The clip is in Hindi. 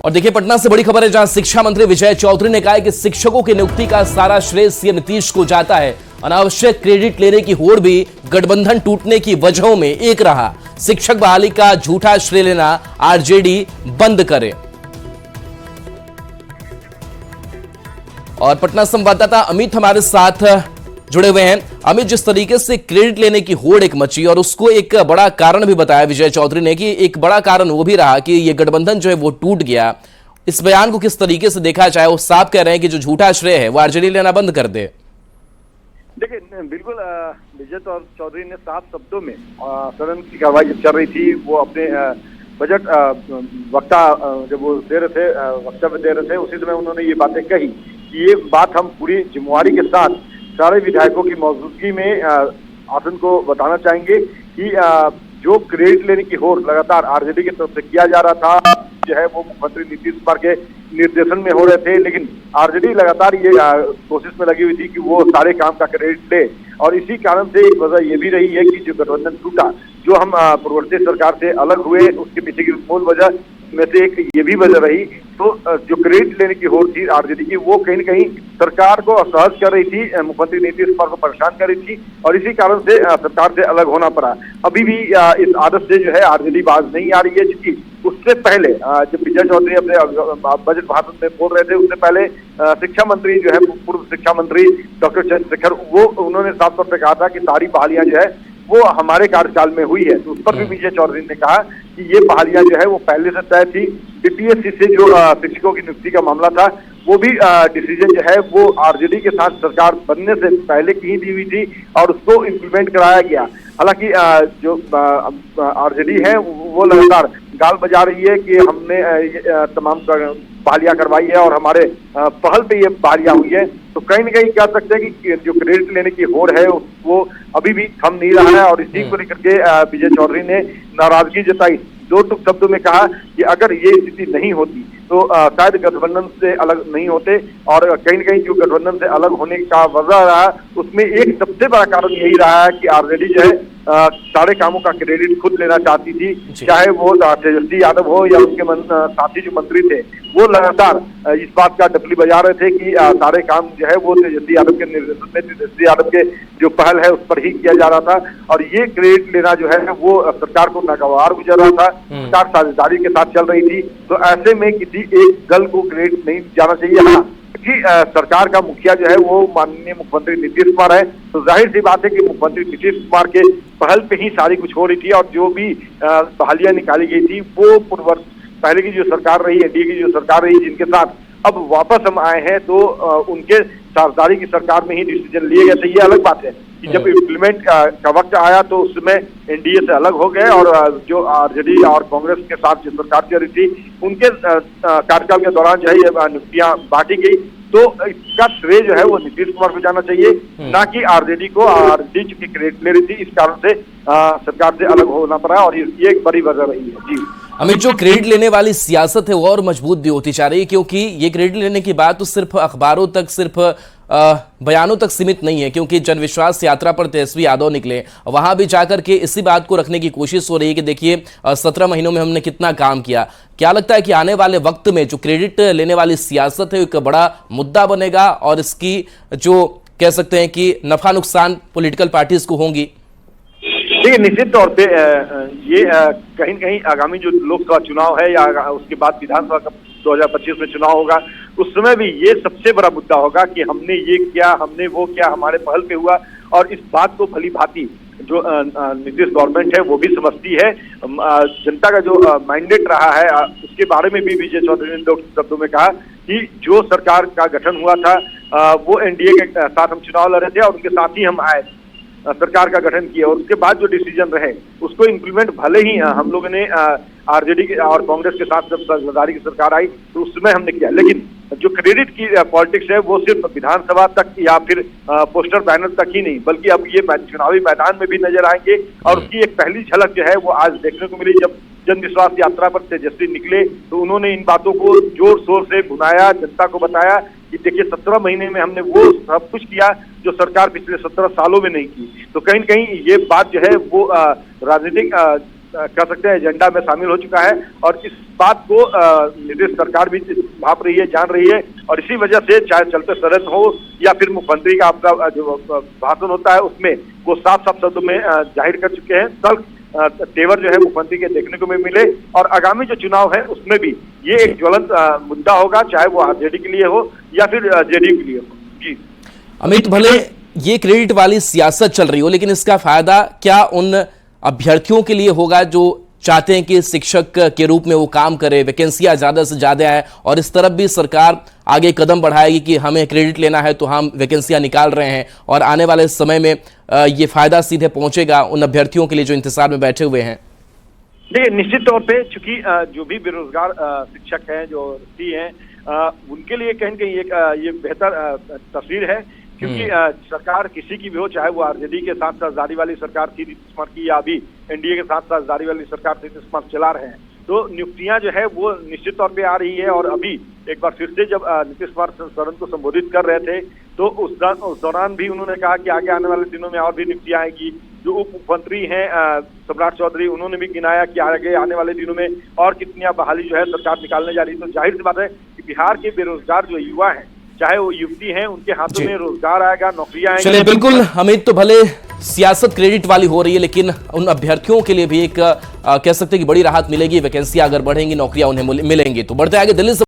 और देखिए पटना से बड़ी खबर है, जहां शिक्षा मंत्री विजय चौधरी ने कहा है कि शिक्षकों की नियुक्ति का सारा श्रेय सीएम नीतीश को जाता है। अनावश्यक क्रेडिट लेने की होड़ भी गठबंधन टूटने की वजहों में एक रहा। शिक्षक बहाली का झूठा श्रेय लेना आरजेडी बंद करे। और पटना संवाददाता अमित हमारे साथ जुड़े हुए हैं। अमित, जिस तरीके से क्रेडिट लेने की होड़ एक मची और उसको एक बड़ा कारण भी बताया विजय चौधरी ने कि एक बड़ा कारण वो भी रहा कि ये गठबंधन जो है वो टूट गया, इस बयान को किस तरीके से देखा जाए? वो साफ कह रहे हैं कि जो झूठा श्रेय है वो आरजेडी लेना बंद कर दे। देखिए, बिल्कुल विजय चौधरी ने साफ शब्दों में सदन की कार्रवाई जब चल रही थी, वो अपने बजट वक्ता जब वो दे रहे थे, वक्तव्य दे रहे थे, उसी समय उन्होंने ये बातें कही कि ये बात हम पूरी जिम्मेवारी के साथ सारे विधायकों की मौजूदगी में आसन को बताना चाहेंगे कि जो क्रेडिट लेने की होड़ लगातार आरजेडी की तरफ से किया जा रहा था, जो है वो मुख्यमंत्री नीतीश कुमार के निर्देशन में हो रहे थे, लेकिन आरजेडी लगातार ये कोशिश में लगी हुई थी कि वो सारे काम का क्रेडिट ले। और इसी कारण से एक वजह ये भी रही है कि जो गठबंधन टूटा, जो हम पूर्ववर्ती सरकार से अलग हुए, उसके पीछे की मूल वजह में से एक ये भी वजह रही। तो जो क्रेडिट लेने की होड़ थी आरजेडी की, वो कहीं न कहीं सरकार को असहज कर रही थी, मुख्यमंत्री नीतीश कुमार को परेशान कर रही थी, और इसी कारण से सरकार से अलग होना पड़ा। अभी भी इस आदत से जो है आरजेडी बाज नहीं आ रही है, क्योंकि उससे पहले जब विजय चौधरी अपने बजट भाषण में बोल रहे थे, उससे पहले शिक्षा मंत्री जो है, पूर्व शिक्षा मंत्री डॉक्टर चंद्रशेखर, वो उन्होंने साफ तौर पर कहा था कि सारी बहालियां जो है वो हमारे कार्यकाल में हुई है। तो उस पर भी विजय चौधरी ने कहा कि ये बहालियां जो है वो पहले से तय थी। बीपीएससी से जो शिक्षकों की नियुक्ति का मामला था, वो भी डिसीजन जो है वो आरजेडी के साथ सरकार बनने से पहले की ही दी हुई थी और उसको इम्प्लीमेंट कराया गया। हालांकि जो आरजेडी है वो लगातार गाल बजा रही है कि हमने तमाम बहालियां करवाई है और हमारे पहल पे ये बहालियां हुई है। तो कहीं न कहीं कह सकते हैं कि जो क्रेडिट लेने की होड़ है वो अभी भी थम नहीं रहा है। और इसी को लेकर के विजय चौधरी ने नाराजगी जताई, दो टुक शब्दों में कहा कि अगर ये स्थिति नहीं होती तो शायद गठबंधन से अलग नहीं होते। और कहीं न कहीं जो गठबंधन से अलग होने का वजह रहा, उसमें एक सबसे बड़ा कारण यही रहा है कि आरजेडी जो है सारे कामों का क्रेडिट खुद लेना चाहती थी, चाहे वो तेजस्वी यादव हो या उनके साथी जो मंत्री थे, वो लगातार इस बात का डपली बजा रहे थे कि सारे काम जो है वो तेजस्वी यादव के निर्देशन में, तेजस्वी यादव के जो पहल है उस पर ही किया जा रहा था। और ये क्रेडिट लेना जो है वो सरकार को नागवार गुजर रहा था, सरकार साझेदारी के साथ चल रही थी। तो ऐसे में किसी एक दल को क्रेडिट नहीं जाना चाहिए। हाँ, कि सरकार का मुखिया जो है वो माननीय मुख्यमंत्री नीतीश कुमार है, तो जाहिर सी बात है कि मुख्यमंत्री नीतीश कुमार के पहल पे ही सारी कुछ हो रही थी। और जो भी बहालियां निकाली गई थी वो पहले की जो सरकार रही, एनडीए की जो सरकार रही, जिनके साथ अब वापस हम आए हैं, तो उनके साझेदारी की सरकार में ही डिसीजन लिए गए थे। ये अलग बात है कि जब इम्प्लीमेंट का वक्त आया तो उस समय एनडीए से अलग हो गए और जो आरजेडी और कांग्रेस के साथ जो सरकार चल रही थी, उनके कार्यकाल के दौरान जो है ये नियुक्तियां बांटी गई। तो इसका श्रेय जो है वो नीतीश कुमार को जाना चाहिए, ना कि आरजेडी को। आरजेडी चूंकि क्रेडिट ले रही थी, इस कारण से सरकार से अलग होना पड़ा और ये एक बड़ी वजह रही है। जी अमित, जो क्रेडिट लेने वाली सियासत है वो और मजबूत भी होती जा रही है, क्योंकि ये क्रेडिट लेने की बात तो सिर्फ अखबारों तक, सिर्फ बयानों तक सीमित नहीं है। क्योंकि जनविश्वास यात्रा पर तेजस्वी यादव निकले, वहां भी जाकर के इसी बात को रखने की कोशिश हो रही है कि देखिए 17 महीनों में हमने कितना काम किया। क्या लगता है कि आने वाले वक्त में जो क्रेडिट लेने वाली सियासत है एक बड़ा मुद्दा बनेगा और इसकी जो कह सकते हैं कि नफा नुकसान पॉलिटिकल पार्टीज को होंगी? देखिए, निश्चित तौर पे ये कहीं न कहीं आगामी जो लोकसभा चुनाव है या उसके बाद विधानसभा का 2025 में चुनाव होगा, उस समय भी ये सबसे बड़ा मुद्दा होगा कि हमने ये किया, हमने वो किया, हमारे पहल पे हुआ। और इस बात को भली भांति जो नीतीश गवर्नमेंट है वो भी समझती है। जनता का जो मैंडेट रहा है उसके बारे में भी विजय चौधरी ने दो शब्दों में कहा कि जो सरकार का गठन हुआ था वो एनडीए के साथ हम चुनाव लड़ रहे थे और उनके साथ ही हम आए, सरकार का गठन किया। और उसके बाद जो डिसीजन रहे उसको इम्प्लीमेंट भले ही हम लोगों ने आरजेडी और कांग्रेस के साथ जब साझेदारी की सरकार आई तो उस समय हमने किया, लेकिन जो क्रेडिट की पॉलिटिक्स है वो सिर्फ विधानसभा तक या फिर पोस्टर बैनर तक ही नहीं, बल्कि अब ये चुनावी मैदान में भी नजर आएंगे। और उसकी एक पहली झलक जो है वो आज देखने को मिली, जब जन विश्वास यात्रा पर तेजस्वी निकले तो उन्होंने इन बातों को जोर शोर से भुनाया, जनता को बताया कि देखिए 17 महीने में हमने वो सब कुछ किया जो सरकार पिछले 17 सालों में नहीं की। तो कहीं न कहीं ये बात जो है वो राजनीतिक कह सकते हैं एजेंडा में शामिल हो चुका है और इस बात को नीतीश सरकार भी भाप रही है, जान रही है और इसी वजह से चाहे चलते सरहद हो या फिर मुख्यमंत्री का आपका जो भाषण होता है उसमें वो साफ साफ शब्दों में जाहिर कर चुके हैं। कल तेवर जो है मुख्यमंत्री के देखने को भी मिले और आगामी जो चुनाव है उसमें भी ये एक ज्वलंत मुद्दा होगा, चाहे वो आरजेडी के लिए हो या फिर जेडीयू के लिए हो। जी अमित, भले ये क्रेडिट वाली सियासत चल रही हो लेकिन इसका फायदा क्या उन अभ्यर्थियों के लिए होगा जो चाहते हैं कि शिक्षक के रूप में वो काम करे, वैकेंसियां ज्यादा से ज्यादा है और इस तरफ भी सरकार आगे कदम बढ़ाएगी कि हमें क्रेडिट लेना है तो हम वैकेंसियां निकाल रहे हैं और आने वाले समय में ये फायदा सीधे पहुंचेगा उन अभ्यर्थियों के लिए जो इंतजार में बैठे हुए हैं? देखिए निश्चित तौर पे चूंकि जो भी बेरोजगार शिक्षक हैं, जो हैं, उनके लिए कहीं न कहीं ये बेहतर तस्वीर है क्योंकि सरकार किसी की भी हो, चाहे वो आरजेडी के साथ साझेदारी वाली सरकार थी नीतीश कुमार की या अभी एनडीए के साथ साझेदारी वाली सरकार नीतीश कुमार चला रहे हैं, तो नियुक्तियां जो है वो निश्चित तौर पे आ रही है। और अभी एक बार फिर से जब नीतीश कुमार सदन को संबोधित कर रहे थे तो उस दौरान भी उन्होंने कहा कि आगे आने वाले दिनों में और भी नियुक्तियां आएगी। जो उप मुख्यमंत्री हैं सम्राट चौधरी, उन्होंने भी गिनाया कि आगे आने वाले दिनों में और कितनी बहाली जो है सरकार निकालने जा रही है। तो जाहिर सी बात है कि बिहार के बेरोजगार जो युवा हैं, चाहे वो युवती हैं, उनके हाथों में रोजगार आएगा, नौकरियां आएंगी। चलिए बिल्कुल अमित, तो भले सियासत क्रेडिट वाली हो रही है लेकिन उन अभ्यर्थियों के लिए भी एक कह सकते हैं कि बड़ी राहत मिलेगी। वैकेंसियां अगर बढ़ेंगी, नौकरियां उन्हें मिलेंगी। तो बढ़ते आगे दिल्ली से